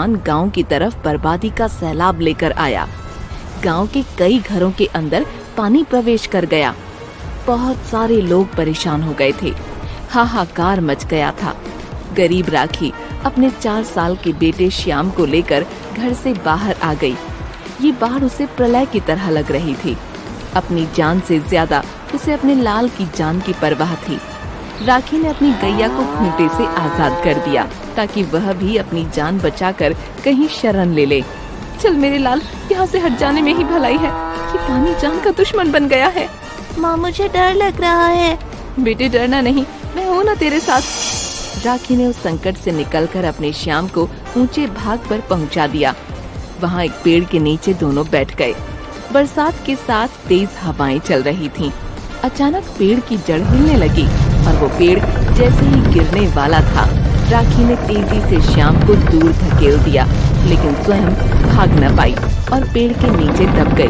तूफान गांव की तरफ बर्बादी का सैलाब लेकर आया। गांव के कई घरों के अंदर पानी प्रवेश कर गया। बहुत सारे लोग परेशान हो गए थे। हाहाकार मच गया था। गरीब राखी अपने 4 साल के बेटे श्याम को लेकर घर से बाहर आ गई। ये बाढ़ उसे प्रलय की तरह लग रही थी। अपनी जान से ज्यादा उसे अपने लाल की जान की परवाह थी। राखी ने अपनी गैया को खूंटे से आजाद कर दिया ताकि वह भी अपनी जान बचाकर कहीं शरण ले ले। चल मेरे लाल, यहाँ से हट जाने में ही भलाई है। ये पानी जान का दुश्मन बन गया है। माँ, मुझे डर लग रहा है। बेटे डरना नहीं, मैं हूँ ना तेरे साथ। राखी ने उस संकट से निकलकर अपने श्याम को ऊंचे भाग पर पहुंचा दिया। वहाँ एक पेड़ के नीचे दोनों बैठ गए। बरसात के साथ तेज हवाएं चल रही थीं। अचानक पेड़ की जड़ हिलने लगी और वो पेड़ जैसे ही गिरने वाला था, राखी ने तेजी से श्याम को दूर धकेल दिया, लेकिन स्वयं भाग न पाई और पेड़ के नीचे दब गई।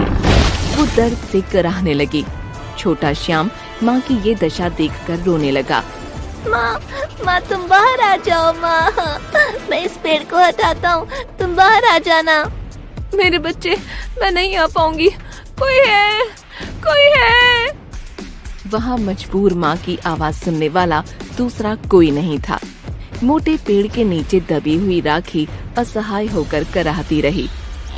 वो दर्द से कराहने लगी। छोटा श्याम माँ की ये दशा देखकर रोने लगा। माँ, तुम बाहर आ जाओ। माँ, मैं इस पेड़ को हटाता हूँ, तुम बाहर आ जाना। मेरे बच्चे, मैं नहीं आ पाऊंगी। कोई है, कोई है। वहाँ मजबूर माँ की आवाज सुनने वाला दूसरा कोई नहीं था। मोटे पेड़ के नीचे दबी हुई राखी असहाय होकर कराहती रही।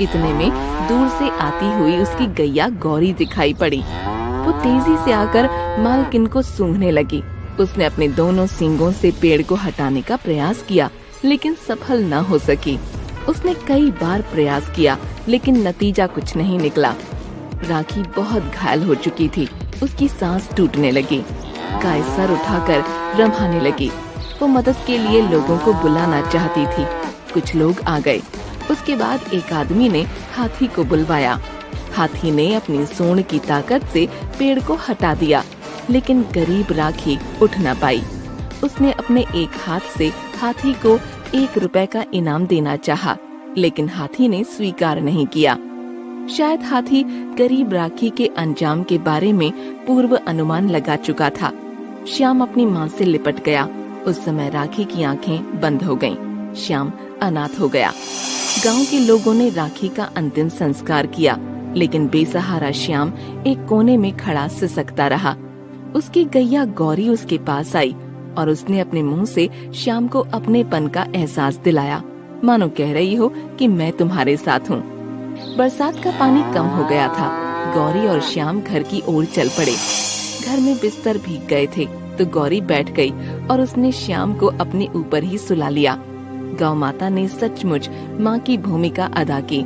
इतने में दूर से आती हुई उसकी गैया गौरी दिखाई पड़ी। वो तेजी से आकर मालकिन को सूंघने लगी। उसने अपने दोनों सींगों से पेड़ को हटाने का प्रयास किया, लेकिन सफल न हो सकी। उसने कई बार प्रयास किया, लेकिन नतीजा कुछ नहीं निकला। राखी बहुत घायल हो चुकी थी। उसकी सांस टूटने लगी। गाय सर उठाकर रम्हाने लगी। वो मदद के लिए लोगों को बुलाना चाहती थी। कुछ लोग आ गए। उसके बाद एक आदमी ने हाथी को बुलवाया। हाथी ने अपनी सूंड की ताकत से पेड़ को हटा दिया, लेकिन गरीब राखी उठ न पाई। उसने अपने एक हाथ से हाथी को 1 रुपए का इनाम देना चाहा, लेकिन हाथी ने स्वीकार नहीं किया। शायद हाथी गरीब राखी के अंजाम के बारे में पूर्व अनुमान लगा चुका था। श्याम अपनी माँ से लिपट गया। उस समय राखी की आंखें बंद हो गईं। श्याम अनाथ हो गया। गांव के लोगों ने राखी का अंतिम संस्कार किया, लेकिन बेसहारा श्याम एक कोने में खड़ा सिसकता रहा। उसकी गैया गौरी उसके पास आई और उसने अपने मुंह से श्याम को अपनेपन का एहसास दिलाया, मानो कह रही हो कि मैं तुम्हारे साथ हूँ। बरसात का पानी कम हो गया था। गौरी और श्याम घर की ओर चल पड़े। घर में बिस्तर भीग गए थे तो गौरी बैठ गई और उसने श्याम को अपने ऊपर ही सुला लिया। गौ माता ने सचमुच माँ की भूमिका अदा की।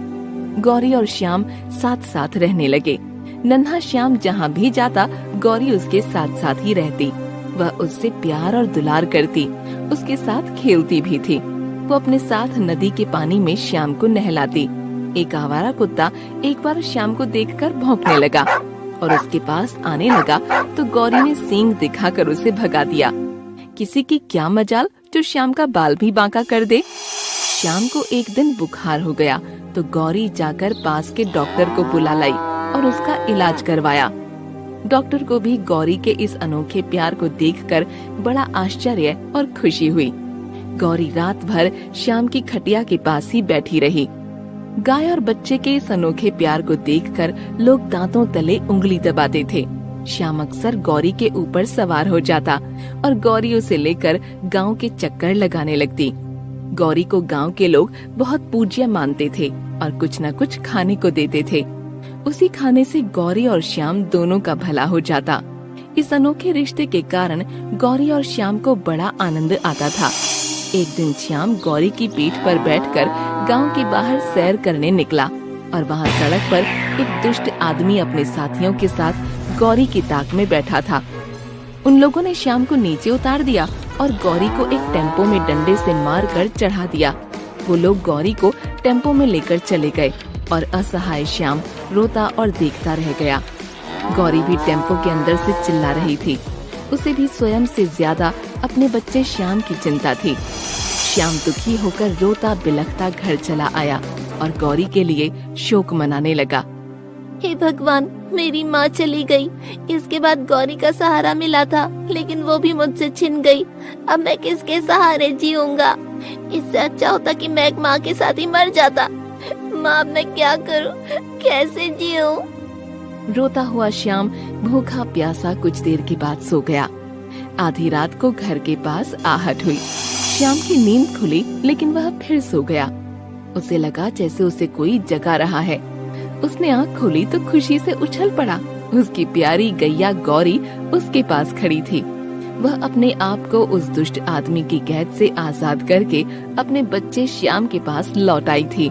गौरी और श्याम साथ साथ रहने लगे। नन्हा श्याम जहाँ भी जाता, गौरी उसके साथ साथ ही रहती। वह उससे प्यार और दुलार करती, उसके साथ खेलती भी थी। वो अपने साथ नदी के पानी में श्याम को नहलाती। एक आवारा कुत्ता एक बार श्याम को देखकर भौंकने लगा और उसके पास आने लगा तो गौरी ने सींग दिखाकर उसे भगा दिया। किसी की क्या मजाल जो श्याम का बाल भी बांका कर दे। श्याम को एक दिन बुखार हो गया तो गौरी जाकर पास के डॉक्टर को बुला लाई और उसका इलाज करवाया। डॉक्टर को भी गौरी के इस अनोखे प्यार को देखकर बड़ा आश्चर्य और खुशी हुई। गौरी रात भर श्याम की खटिया के पास ही बैठी रही। गाय और बच्चे के इस अनोखे प्यार को देखकर लोग दांतों तले उंगली दबाते थे। श्याम अक्सर गौरी के ऊपर सवार हो जाता और गौरी उसे लेकर गांव के चक्कर लगाने लगती। गौरी को गांव के लोग बहुत पूज्य मानते थे और कुछ न कुछ खाने को देते थे। उसी खाने से गौरी और श्याम दोनों का भला हो जाता। इस अनोखे रिश्ते के कारण गौरी और श्याम को बड़ा आनंद आता था। एक दिन श्याम गौरी की पीठ पर बैठकर गांव के बाहर सैर करने निकला और वहां सड़क पर एक दुष्ट आदमी अपने साथियों के साथ गौरी की ताक में बैठा था। उन लोगों ने श्याम को नीचे उतार दिया और गौरी को एक टेम्पो में डंडे से मारकर चढ़ा दिया। वो लोग गौरी को टेम्पो में लेकर चले गए और असहाय श्याम रोता और देखता रह गया। गौरी भी टेम्पो के अंदर से चिल्ला रही थी। उसे भी स्वयं से ज्यादा अपने बच्चे श्याम की चिंता थी। श्याम दुखी होकर रोता बिलखता घर चला आया और गौरी के लिए शोक मनाने लगा। हे भगवान, मेरी माँ चली गई। इसके बाद गौरी का सहारा मिला था, लेकिन वो भी मुझसे छिन गई। अब मैं किसके सहारे जीऊंगा। इससे अच्छा होता कि मैं एक माँ के साथ ही मर जाता। माँ, अब मैं क्या करूं, कैसे जीऊं? रोता हुआ श्याम भूखा प्यासा कुछ देर के बाद सो गया। आधी रात को घर के पास आहट हुई। श्याम की नींद खुली, लेकिन वह फिर सो गया। उसे लगा जैसे उसे कोई जगा रहा है। उसने आँख खोली तो खुशी से उछल पड़ा। उसकी प्यारी गैया गौरी उसके पास खड़ी थी। वह अपने आप को उस दुष्ट आदमी की कैद से आजाद करके अपने बच्चे श्याम के पास लौट आई थी।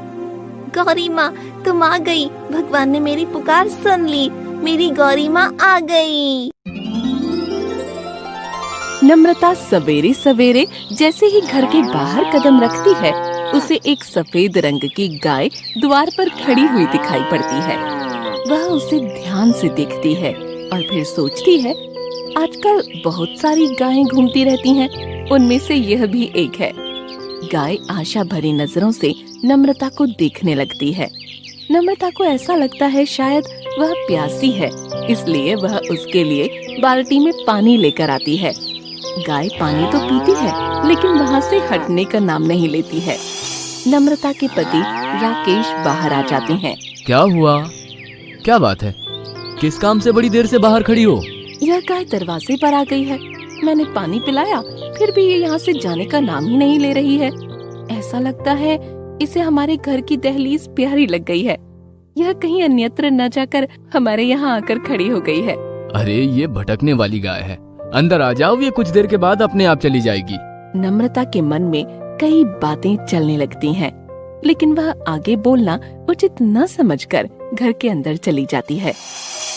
गौरी माँ, तुम आ गई। भगवान ने मेरी पुकार सुन ली। मेरी गौरी माँ आ गई। नम्रता सवेरे सवेरे जैसे ही घर के बाहर कदम रखती है, उसे एक सफेद रंग की गाय द्वार पर खड़ी हुई दिखाई पड़ती है। वह उसे ध्यान से देखती है और फिर सोचती है, आजकल बहुत सारी गायें घूमती रहती हैं, उनमें से यह भी एक है। गाय आशा भरी नजरों से नम्रता को देखने लगती है। नम्रता को ऐसा लगता है शायद वह प्यासी है, इसलिए वह उसके लिए बाल्टी में पानी लेकर आती है। गाय पानी तो पीती है, लेकिन वहाँ से हटने का नाम नहीं लेती है। नम्रता के पति राकेश बाहर आ जाते हैं। क्या हुआ? क्या बात है? किस काम से बड़ी देर से बाहर खड़ी हो? यह गाय दरवाजे पर आ गई है। मैंने पानी पिलाया, फिर भी ये यहाँ से जाने का नाम ही नहीं ले रही है। ऐसा लगता है इसे हमारे घर की दहलीज प्यारी लग गई है। यह कहीं अन्यत्र न जाकर हमारे यहाँ आकर खड़ी हो गई है। अरे ये भटकने वाली गाय है, अंदर आ जाओ, ये कुछ देर के बाद अपने आप चली जाएगी। नम्रता के मन में कई बातें चलने लगती हैं, लेकिन वह आगे बोलना उचित न समझकर घर के अंदर चली जाती है।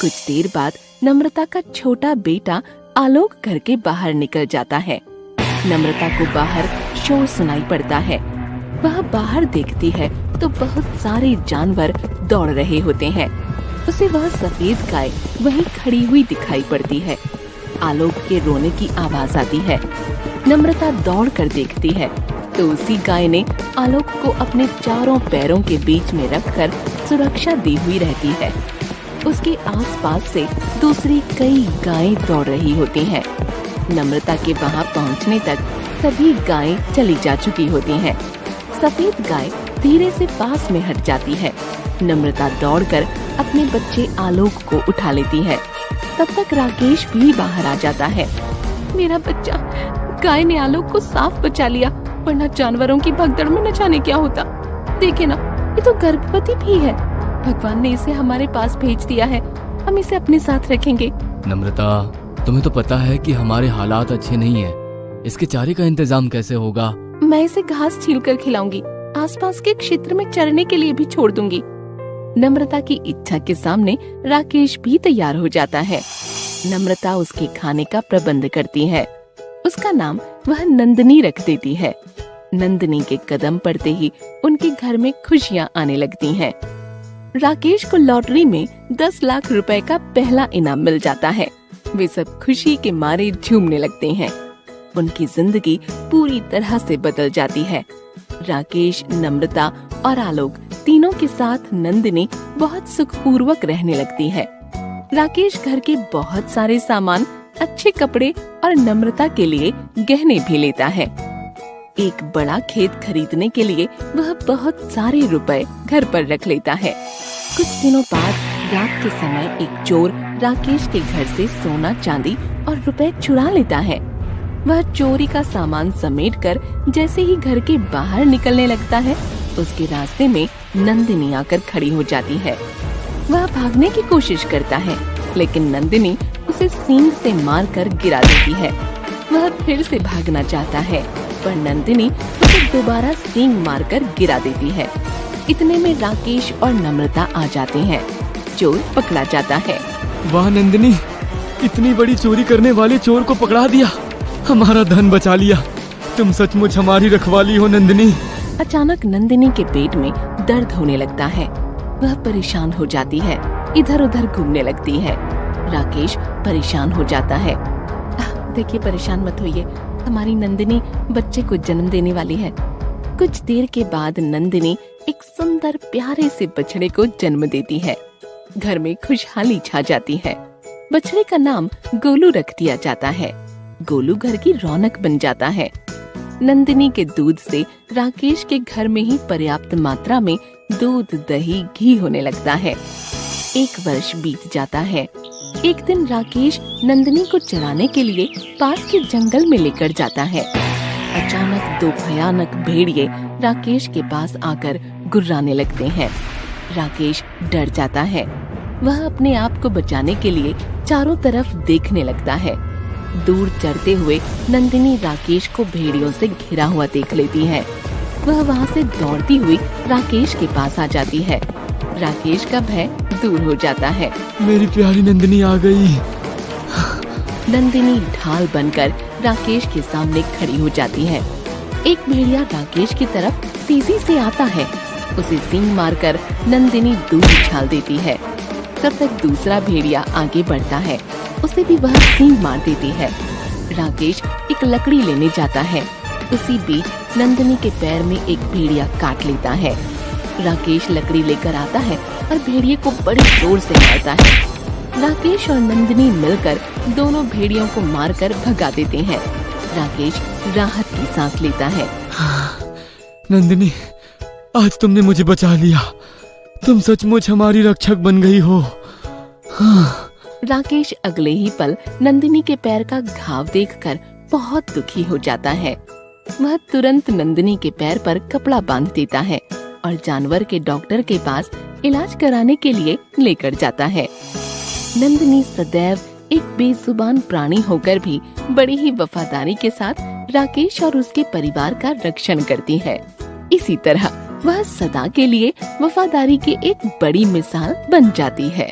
कुछ देर बाद नम्रता का छोटा बेटा आलोक घर के बाहर निकल जाता है। नम्रता को बाहर शोर सुनाई पड़ता है। वह बाहर देखती है तो बहुत सारे जानवर दौड़ रहे होते हैं। उसे वह सफेद गाय वहीं खड़ी हुई दिखाई पड़ती है। आलोक के रोने की आवाज आती है। नम्रता दौड़ कर देखती है तो उसी गाय ने आलोक को अपने चारों पैरों के बीच में रखकर सुरक्षा दी हुई रहती है। उसके आसपास से दूसरी कई गायें दौड़ रही होती हैं। नम्रता के वहां पहुंचने तक सभी गायें चली जा चुकी होती हैं। सफेद गाय धीरे से पास में हट जाती है। नम्रता दौड़कर अपने बच्चे आलोक को उठा लेती है। तब तक राकेश भी बाहर आ जाता है। मेरा बच्चा, गाय ने आलोक को साफ बचा लिया, वरना जानवरों की भगदड़ में न जाने क्या होता। देखे ना, ये तो गर्भवती भी है। भगवान ने इसे हमारे पास भेज दिया है, हम इसे अपने साथ रखेंगे। नम्रता, तुम्हें तो पता है कि हमारे हालात अच्छे नहीं है। इसके चारे का इंतजाम कैसे होगा? मैं इसे घास छील कर खिलाऊंगी, आसपास के क्षेत्र में चरने के लिए भी छोड़ दूंगी। नम्रता की इच्छा के सामने राकेश भी तैयार हो जाता है। नम्रता उसके खाने का प्रबंध करती है। उसका नाम वह नंदनी रख देती है। नंदनी के कदम पड़ते ही उनके घर में खुशियाँ आने लगती हैं। राकेश को लॉटरी में 10 लाख रुपए का पहला इनाम मिल जाता है। वे सब खुशी के मारे झूमने लगते हैं। उनकी जिंदगी पूरी तरह से बदल जाती है। राकेश, नम्रता और आलोक तीनों के साथ नंदिनी बहुत सुखपूर्वक रहने लगती है। राकेश घर के बहुत सारे सामान, अच्छे कपड़े और नम्रता के लिए गहने भी लेता है। एक बड़ा खेत खरीदने के लिए वह बहुत सारे रुपए घर पर रख लेता है। कुछ दिनों बाद रात के समय एक चोर राकेश के घर से सोना, चांदी और रुपए चुरा लेता है। वह चोरी का सामान समेटकर जैसे ही घर के बाहर निकलने लगता है, उसके रास्ते में नंदिनी आकर खड़ी हो जाती है। वह भागने की कोशिश करता है, लेकिन नंदिनी उसे सींग से मारकर गिरा देती है। वह फिर से भागना चाहता है, पर नंदिनी उसे दोबारा सींग मारकर गिरा देती है। इतने में राकेश और नम्रता आ जाते हैं। चोर पकड़ा जाता है। वाह नंदिनी, इतनी बड़ी चोरी करने वाले चोर को पकड़ा दिया, हमारा धन बचा लिया। तुम सचमुच हमारी रखवाली हो नंदिनी। अचानक नंदिनी के पेट में दर्द होने लगता है। वह परेशान हो जाती है, इधर उधर घूमने लगती है। राकेश परेशान हो जाता है। देखिए, परेशान मत होइए, हमारी नंदिनी बच्चे को जन्म देने वाली है। कुछ देर के बाद नंदिनी एक सुंदर प्यारे से बछड़े को जन्म देती है। घर में खुशहाली छा जाती है। बछड़े का नाम गोलू रख दिया जाता है। गोलू घर की रौनक बन जाता है। नंदिनी के दूध से राकेश के घर में ही पर्याप्त मात्रा में दूध, दही, घी होने लगता है। 1 वर्ष बीत जाता है। एक दिन राकेश नंदिनी को चराने के लिए पास के जंगल में लेकर जाता है। अचानक 2 भयानक भेड़िए राकेश के पास आकर गुर्राने लगते हैं। राकेश डर जाता है। वह अपने आप को बचाने के लिए चारों तरफ देखने लगता है। दूर चढ़ते हुए नंदिनी राकेश को भेड़ियों से घिरा हुआ देख लेती है। वह वहाँ से दौड़ती हुई राकेश के पास आ जाती है। राकेश का भय दूर हो जाता है। मेरी प्यारी नंदिनी आ गई। नंदिनी ढाल बनकर राकेश के सामने खड़ी हो जाती है। एक भेड़िया राकेश की तरफ तेजी से आता है। उसे सींग मारकर नंदिनी दूर उछाल देती है। तब तक दूसरा भेड़िया आगे बढ़ता है। उसे भी वह सींग मार देती है। राकेश एक लकड़ी लेने जाता है। उसी बीच नंदिनी के पैर में एक भेड़िया काट लेता है। राकेश लकड़ी लेकर आता है और भेड़िए को बड़े जोर से मारता है। राकेश और नंदिनी मिलकर दोनों भेड़ियों को मारकर भगा देते हैं। राकेश राहत की सांस लेता है। नंदिनी, आज तुमने मुझे बचा लिया। तुम सचमुच हमारी रक्षक बन गई हो। राकेश अगले ही पल नंदिनी के पैर का घाव देखकर बहुत दुखी हो जाता है। वह तुरंत नंदिनी के पैर पर कपड़ा बांध देता है और जानवर के डॉक्टर के पास इलाज कराने के लिए लेकर जाता है। नंदिनी सदैव एक बेजुबान प्राणी होकर भी बड़ी ही वफादारी के साथ राकेश और उसके परिवार का रक्षण करती है। इसी तरह वह सदा के लिए वफादारी की एक बड़ी मिसाल बन जाती है।